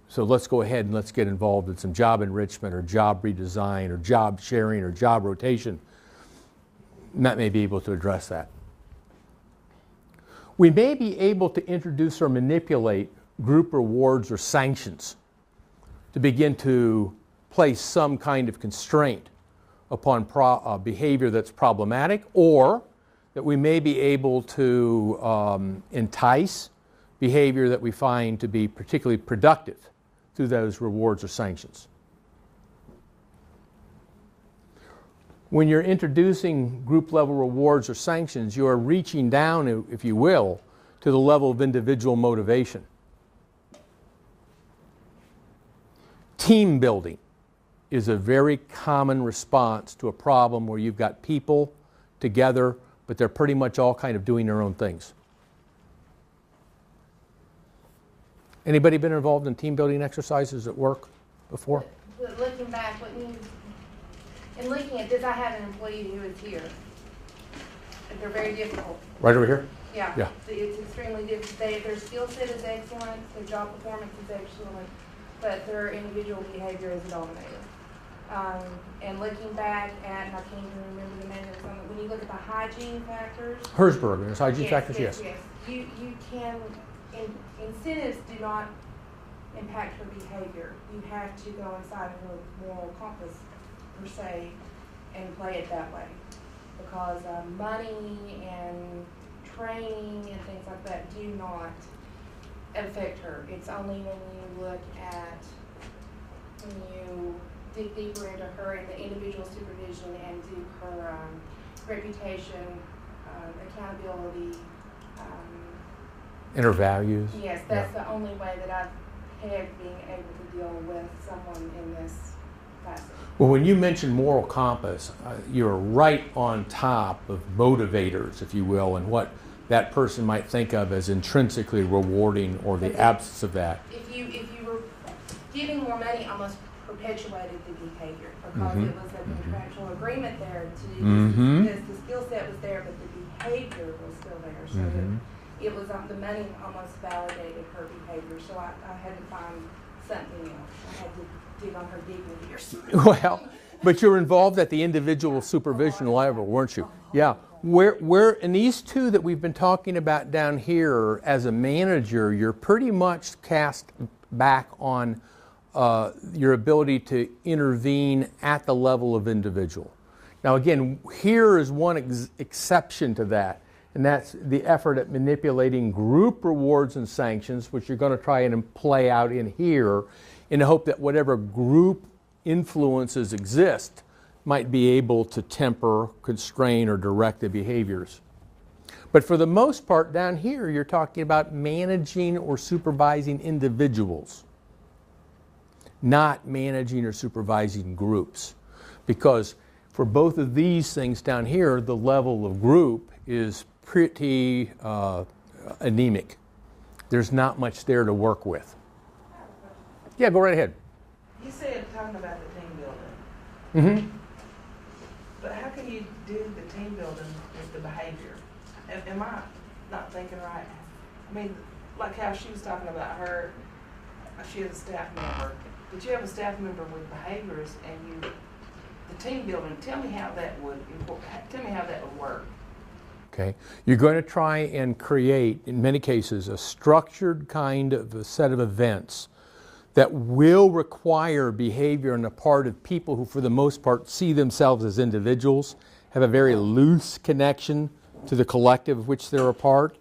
So let's go ahead and let's get involved in some job enrichment or job redesign or job sharing or job rotation. And that may be able to address that. We may be able to introduce or manipulate group rewards or sanctions to begin to place some kind of constraint upon behavior that's problematic, or that we may be able to entice behavior that we find to be particularly productive through those rewards or sanctions. When you're introducing group level rewards or sanctions, you are reaching down, if you will, to the level of individual motivation. Team building is a very common response to a problem where you've got people together, but they're pretty much all kind of doing their own things. Anybody been involved in team building exercises at work before? But looking back, in looking at this, I have an employee who is here. And they're very difficult. Right over here? Yeah. Yeah. It's extremely difficult. Their skill set is excellent, their job performance is excellent, but their individual behavior is dominated. And looking back at, and I can't even remember the name of it, when you look at the hygiene factors. Herzberg, there's hygiene factors, yes. Yes. You can, incentives do not impact her behavior. You have to go inside of her moral compass, per se, and play it that way. Because money and training and things like that do not affect her. It's only when you look at, when you dig deeper into her and the individual supervision and do her reputation, accountability. And her values. Yes, that's the only way that I've had being able to deal with someone in this facet. Well, when you mention moral compass, you're right on top of motivators, if you will, and what that person might think of as intrinsically rewarding or the absence of that. If you were giving more money, almost perpetuated the behavior because it was a contractual agreement there to do this, because the skill set was there, but the behavior was still there. So it was the money almost validated her behavior. So I had to find something else. I had to dig on her dignity or something. Well, but you're involved at the individual supervision level, weren't you? Yeah. Where in these two that we've been talking about down here, as a manager, you're pretty much cast back on your ability to intervene at the level of individual. Now again, here is one exception to that, and that's the effort at manipulating group rewards and sanctions, which you're going to try and play out in here in the hope that whatever group influences exist might be able to temper, constrain, or direct the behaviors. But for the most part down here, you're talking about managing or supervising individuals, not managing or supervising groups. Because for both of these things down here, the level of group is pretty anemic. There's not much there to work with. Yeah, go right ahead. You said talking about the team building. Mm-hmm. But how can you do the team building with the behavior? Am I not thinking right? I mean, like how she was talking about her, she has a staff member, but you have a staff member with behaviors, and the team building. Tell me how that would work. Okay, you're going to try and create, in many cases, a structured kind of a set of events that will require behavior on the part of people who, for the most part, see themselves as individuals, have a very loose connection to the collective of which they're a part.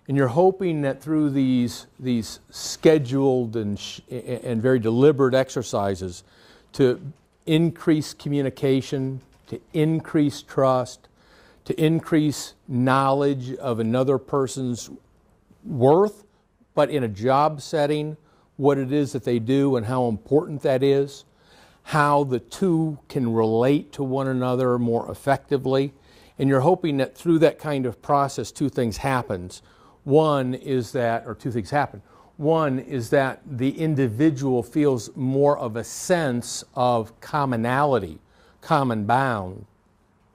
And you're hoping that through these scheduled and very deliberate exercises to increase communication, to increase trust, to increase knowledge of another person's worth, but in a job setting, what it is that they do and how important that is, how the two can relate to one another more effectively. And you're hoping that through that kind of process, two things happen. One is that the individual feels more of a sense of commonality, common bound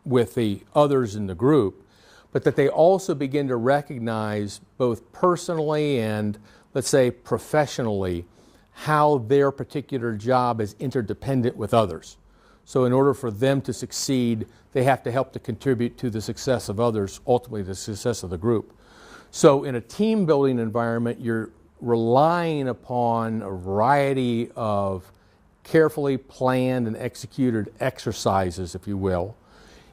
with the others in the group, but that they also begin to recognize both personally and, let's say, professionally, how their particular job is interdependent with others. So in order for them to succeed, they have to help to contribute to the success of others, ultimately the success of the group. So in a team building environment, you're relying upon a variety of carefully planned and executed exercises, if you will,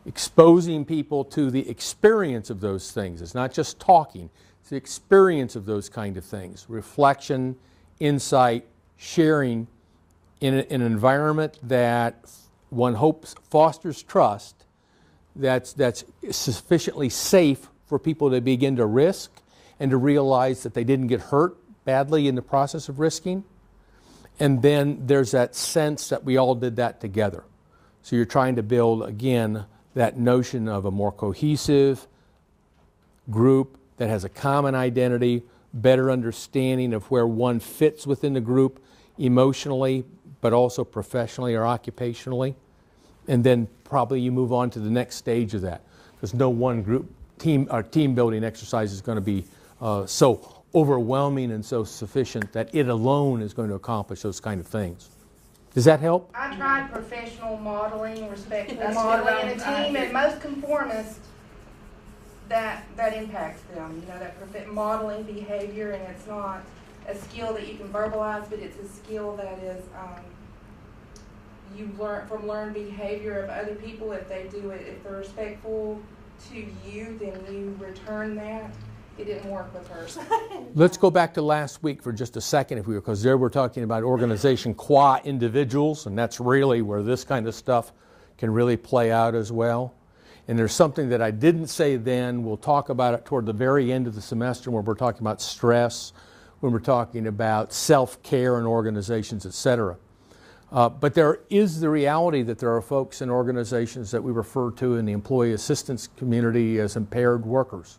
exposing people to the experience of those things. It's not just talking, it's the experience of those kind of things. Reflection, insight, sharing in an environment that one hopes fosters trust, that's sufficiently safe for people to begin to risk and to realize that they didn't get hurt badly in the process of risking. And then there's that sense that we all did that together. So you're trying to build, again, that notion of a more cohesive group that has a common identity, better understanding of where one fits within the group emotionally, but also professionally or occupationally. And then probably you move on to the next stage of that. Because no one group team building exercise is going to be so overwhelming and so sufficient that it alone is going to accomplish those kind of things. Does that help? I tried professional modeling, respectful That's what modeling in a I team, did. and most conformists, that impacts them. You know, that modeling behavior, and it's not a skill that you can verbalize, but it's a skill that is you learn from learned behavior of other people. If they do it, if they're respectful to you, then you return that. It didn't work with her. Let's go back to last week for just a second, if we were, because there we're talking about organization qua individuals, and that's really where this kind of stuff can really play out as well. And there's something that I didn't say then. We'll talk about it toward the very end of the semester when we're talking about stress, when we're talking about self-care in organizations, etc. But there is the reality that there are folks in organizations that we refer to in the employee assistance community as impaired workers.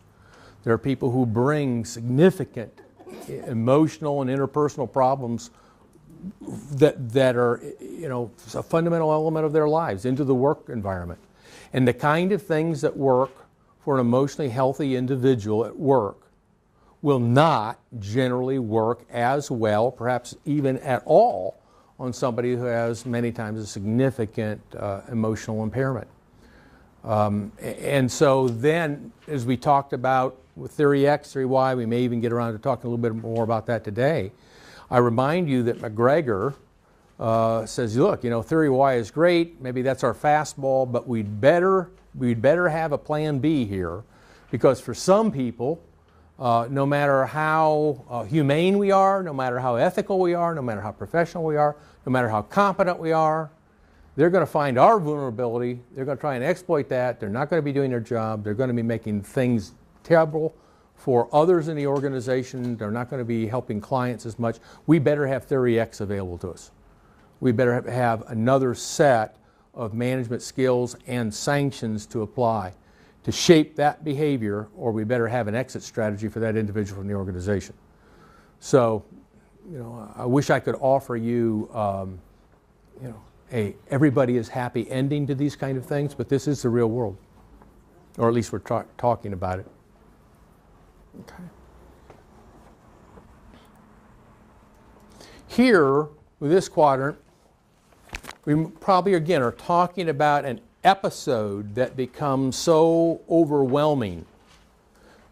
There are people who bring significant emotional and interpersonal problems that are, you know, a fundamental element of their lives into the work environment. And the kind of things that work for an emotionally healthy individual at work will not generally work as well, perhaps even at all, on somebody who has many times a significant emotional impairment. And so then, as we talked about with Theory X, Theory Y, we may even get around to talking a little bit more about that today. I remind you that McGregor says, look, you know, Theory Y is great, maybe that's our fastball, but we'd better have a plan B here, because for some people, no matter how humane we are, no matter how ethical we are, no matter how professional we are, no matter how competent we are, they're going to find our vulnerability, they're going to try and exploit that, they're not going to be doing their job, they're going to be making things terrible for others in the organization, they're not going to be helping clients as much. We better have Theory X available to us. We better have another set of management skills and sanctions to apply to shape that behavior, or we better have an exit strategy for that individual from the organization. So, you know, I wish I could offer you, you know, a everybody is happy ending to these kind of things, but this is the real world, or at least we're talking about it. Okay. Here, with this quadrant, we probably again are talking about an episode that becomes so overwhelming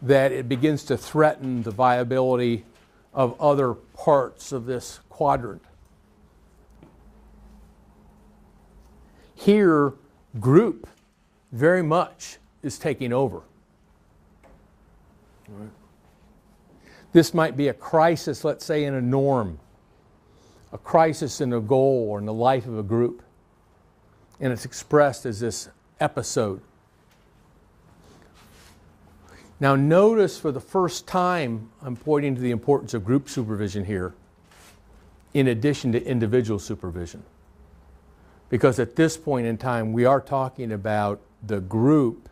that it begins to threaten the viability of other parts of this quadrant. Here, group very much is taking over. Right. This might be a crisis, let's say, in a norm, a crisis in a goal or in the life of a group, and it's expressed as this episode. Now notice for the first time I'm pointing to the importance of group supervision here in addition to individual supervision. Because at this point in time we are talking about the group,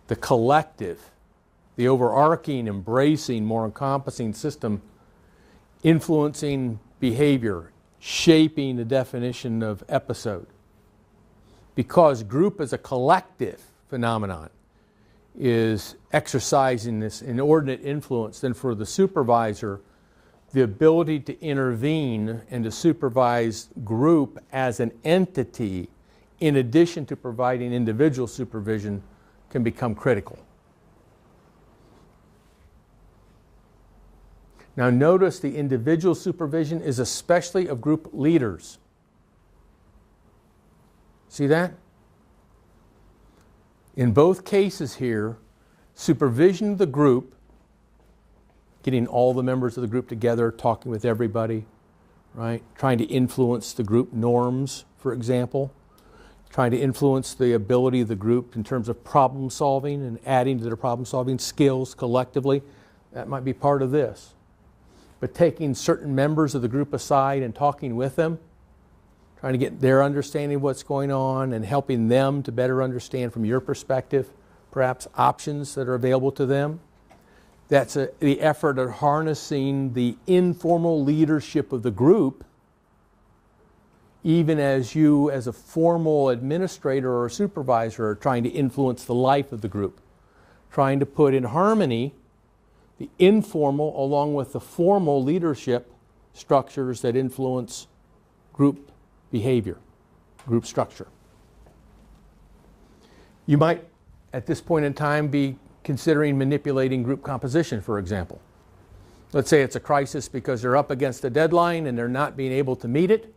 the collective, the overarching, embracing, more encompassing system influencing behavior, shaping the definition of episode. Because group as a collective phenomenon is exercising this inordinate influence, then for the supervisor, the ability to intervene and to supervise group as an entity in addition to providing individual supervision can become critical. Now notice the individual supervision is especially of group leaders. See that? In both cases here, supervision of the group, getting all the members of the group together, talking with everybody, right? Trying to influence the group norms, for example. Trying to influence the ability of the group in terms of problem solving and adding to their problem solving skills collectively. That might be part of this. But taking certain members of the group aside and talking with them, trying to get their understanding of what's going on and helping them to better understand from your perspective, perhaps options that are available to them. That's the effort of harnessing the informal leadership of the group even as you, as a formal administrator or supervisor, are trying to influence the life of the group, trying to put in harmony the informal along with the formal leadership structures that influence group behavior, group structure. You might, at this point in time, be considering manipulating group composition, for example. Let's say it's a crisis because they're up against a deadline and they're not being able to meet it.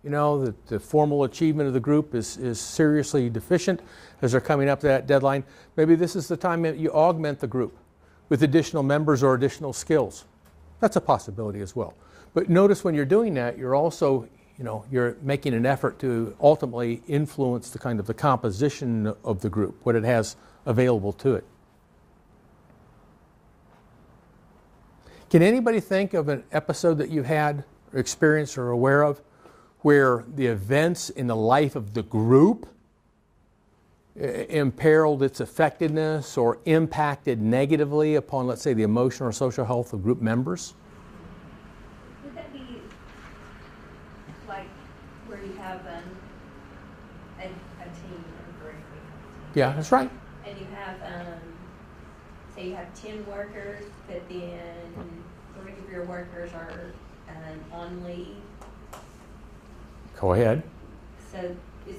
You know, the formal achievement of the group is seriously deficient as they're coming up to that deadline. Maybe this is the time that you augment the group with additional members or additional skills. That's a possibility as well. But notice when you're doing that, you're also, you're making an effort to ultimately influence the kind of the composition of the group, what it has available to it. Can anybody think of an episode that you had, or experienced, or aware of, where the events in the life of the group imperiled its effectiveness or impacted negatively upon, let's say, the emotional or social health of group members? Would that be like where you have a team? Yeah, that's right. And you have, say you have 10 workers, but then 3 of your workers are on leave. Go ahead. So is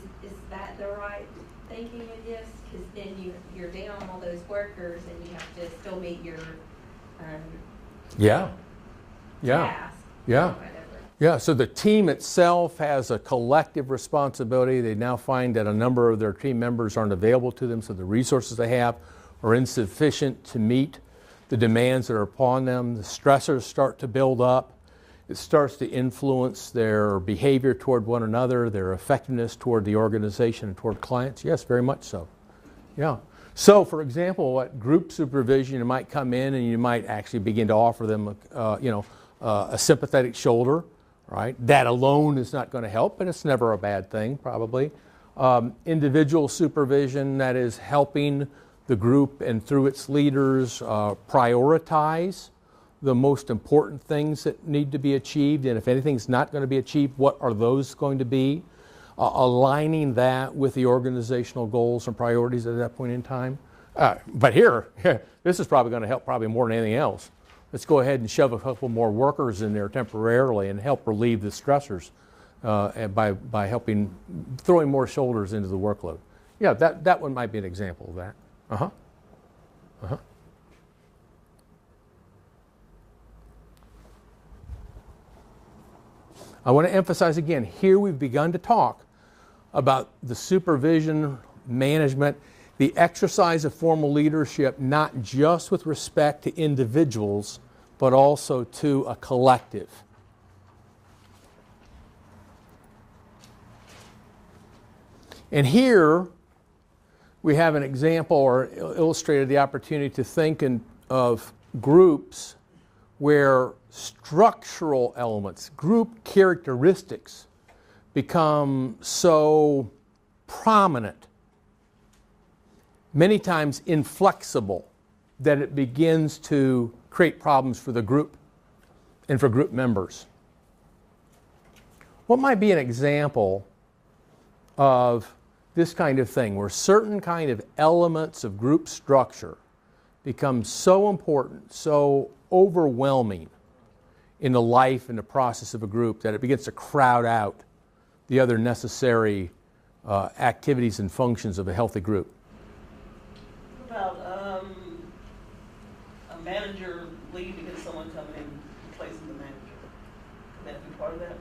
that the right thinking of this? Because then you're down all those workers and you have to still meet your task. Yeah. Yeah, so the team itself has a collective responsibility. They now find that a number of their team members aren't available to them, so the resources they have are insufficient to meet the demands that are upon them. The stressors start to build up. It starts to influence their behavior toward one another, their effectiveness toward the organization and toward clients. Yes, very much so. Yeah. So, for example, at group supervision, you might come in and you might actually begin to offer them, a sympathetic shoulder. Right? That alone is not going to help, but it's never a bad thing, probably. Individual supervision, that is helping the group and through its leaders prioritize the most important things that need to be achieved, and if anything's not going to be achieved, what are those going to be? Aligning that with the organizational goals and priorities at that point in time. But here, this is probably going to help probably more than anything else. Let's go ahead and shove a couple more workers in there temporarily and help relieve the stressors by helping, throwing more shoulders into the workload. Yeah, that one might be an example of that. I want to emphasize again, here we've begun to talk about the supervision, management, the exercise of formal leadership, not just with respect to individuals, but also to a collective. And here we have an example or illustrated the opportunity to think of groups where structural elements, group characteristics, become so prominent, many times inflexible, that it begins to create problems for the group and for group members. What might be an example of this kind of thing, where certain kind of elements of group structure become so important, so overwhelming in the life and the process of a group that it begins to crowd out the other necessary activities and functions of a healthy group? What about a manager leaving and someone coming in replacing the manager? Could that be part of that?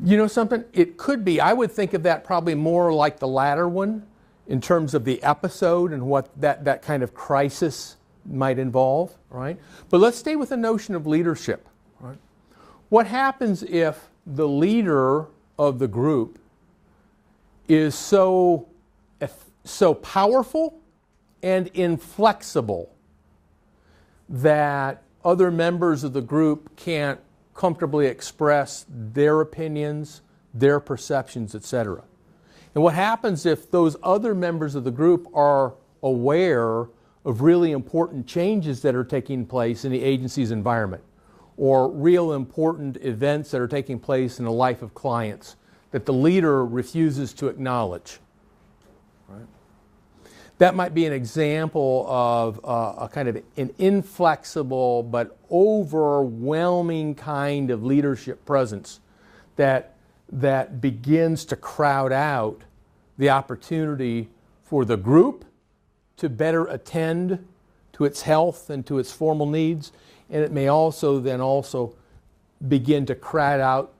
You know something? It could be. I would think of that probably more like the latter one in terms of the episode and what that kind of crisis might involve, right? But let's stay with the notion of leadership, right? What happens if the leader of the group is so powerful and inflexible that other members of the group can't comfortably express their opinions, their perceptions, etc.? And what happens if those other members of the group are aware of really important changes that are taking place in the agency's environment, or real important events that are taking place in the life of clients that the leader refuses to acknowledge. Right? That might be an example of a kind of an inflexible but overwhelming kind of leadership presence that begins to crowd out the opportunity for the group to better attend to its health and to its formal needs, and it may also begin to crowd out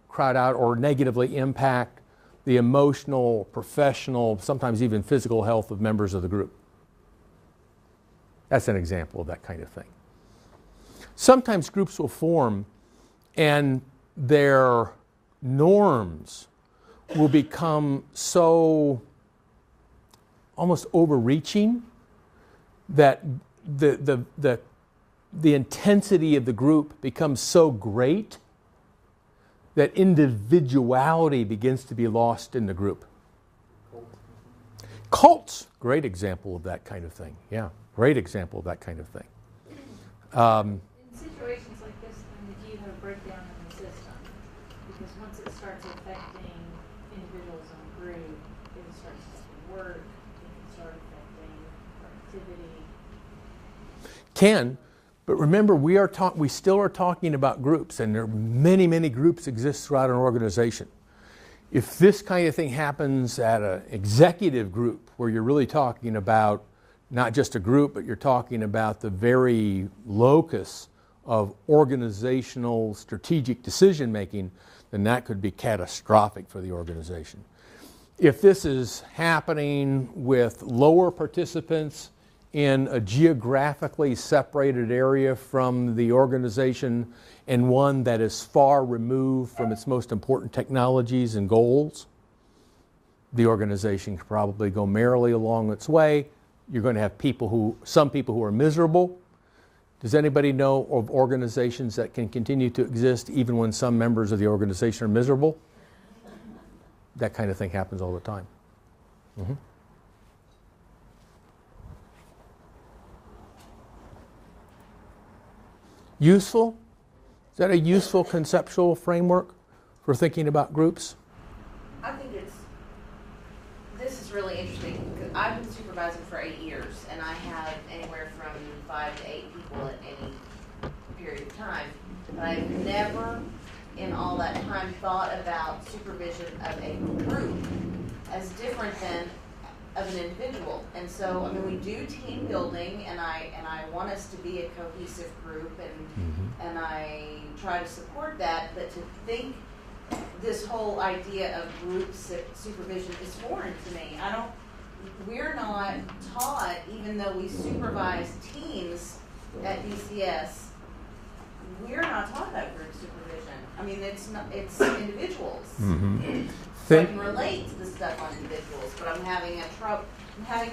or negatively impact the emotional, professional, sometimes even physical health of members of the group. That's an example of that kind of thing. Sometimes groups will form and their norms will become so almost overreaching that the intensity of the group becomes so great that individuality begins to be lost in the group. Cults, great example of that kind of thing. Yeah, great example of that kind of thing. In situations like this, then, do you have a breakdown in the system? Because once it starts affecting individuals in a group, it starts affecting work, it can start affecting productivity. Can, but remember, we still are talking about groups, and there are many, many groups exist throughout an organization. If this kind of thing happens at an executive group, where you're really talking about not just a group, but you're talking about the very locus of organizational strategic decision making, then that could be catastrophic for the organization. If this is happening with lower participants in a geographically separated area from the organization and one that is far removed from its most important technologies and goals, the organization could probably go merrily along its way. You're going to have some people who are miserable. Does anybody know of organizations that can continue to exist even when some members of the organization are miserable? That kind of thing happens all the time. Mm-hmm. Useful? Is that a useful conceptual framework for thinking about groups? I think this is really interesting because I've been supervising for 8 years and I have anywhere from 5 to 8 people at any period of time. But I've never in all that time thought about supervision of a group as different than of an individual. And so, I mean, we do team building, and I want us to be a cohesive group, and I try to support that. But to think this whole idea of group supervision is foreign to me. We're not taught, even though we supervise teams at DCS, we're not taught about group supervision. I mean, it's individuals. Mm-hmm. So I can relate to the stuff on individuals, but I'm having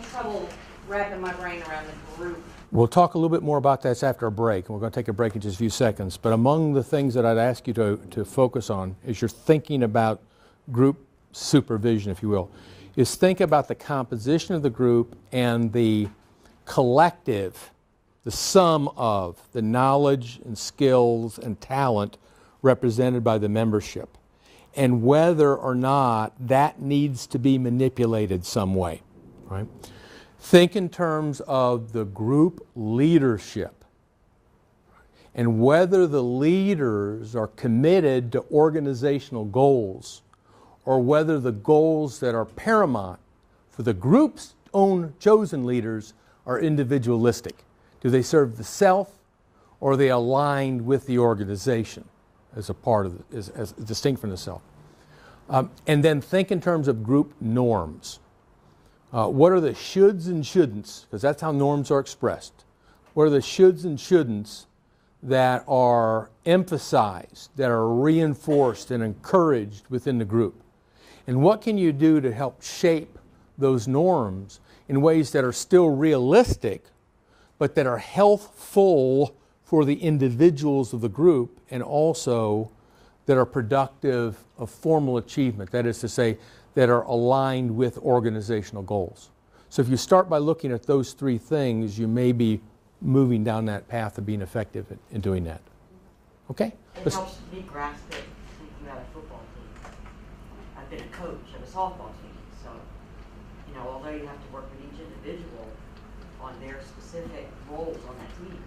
trouble wrapping my brain around the group. We'll talk a little bit more about that after a break, and we're going to take a break in just a few seconds. But among the things that I'd ask you to focus on as you're thinking about group supervision, if you will, is think about the composition of the group and the collective, the sum of the knowledge and skills and talent represented by the membership, and whether or not that needs to be manipulated some way, right? Think in terms of the group leadership and whether the leaders are committed to organizational goals or whether the goals that are paramount for the group's own chosen leaders are individualistic. Do they serve the self or are they aligned with the organization as a part of as distinct from the self? And then think in terms of group norms. What are the shoulds and shouldn'ts? Because that's how norms are expressed. What are the shoulds and shouldn'ts that are emphasized, that are reinforced and encouraged within the group? And what can you do to help shape those norms in ways that are still realistic, but that are healthful for the individuals of the group and also that are productive of formal achievement, that is to say, that are aligned with organizational goals. So if you start by looking at those three things, you may be moving down that path of being effective in doing that. Okay? It helps me grasp it thinking about a football team. I've been a coach of a softball team, so, you know, although you have to work with each individual on their specific roles on that team,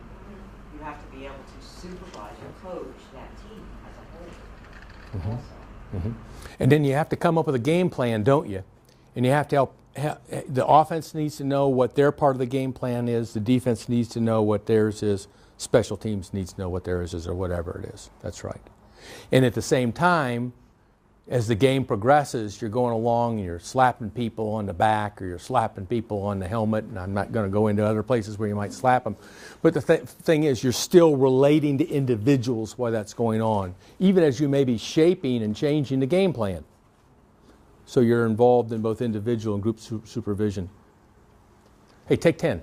you have to be able to supervise or coach that team as a whole also. And then you have to come up with a game plan, don't you? And you have to help, the offense needs to know what their part of the game plan is, the defense needs to know what theirs is, special teams needs to know what theirs is, or whatever it is. That's right. And at the same time, as the game progresses, you're going along and you're slapping people on the back or you're slapping people on the helmet, and I'm not going to go into other places where you might slap them. But the thing is, you're still relating to individuals while that's going on, even as you may be shaping and changing the game plan. So you're involved in both individual and group supervision. Hey, take 10.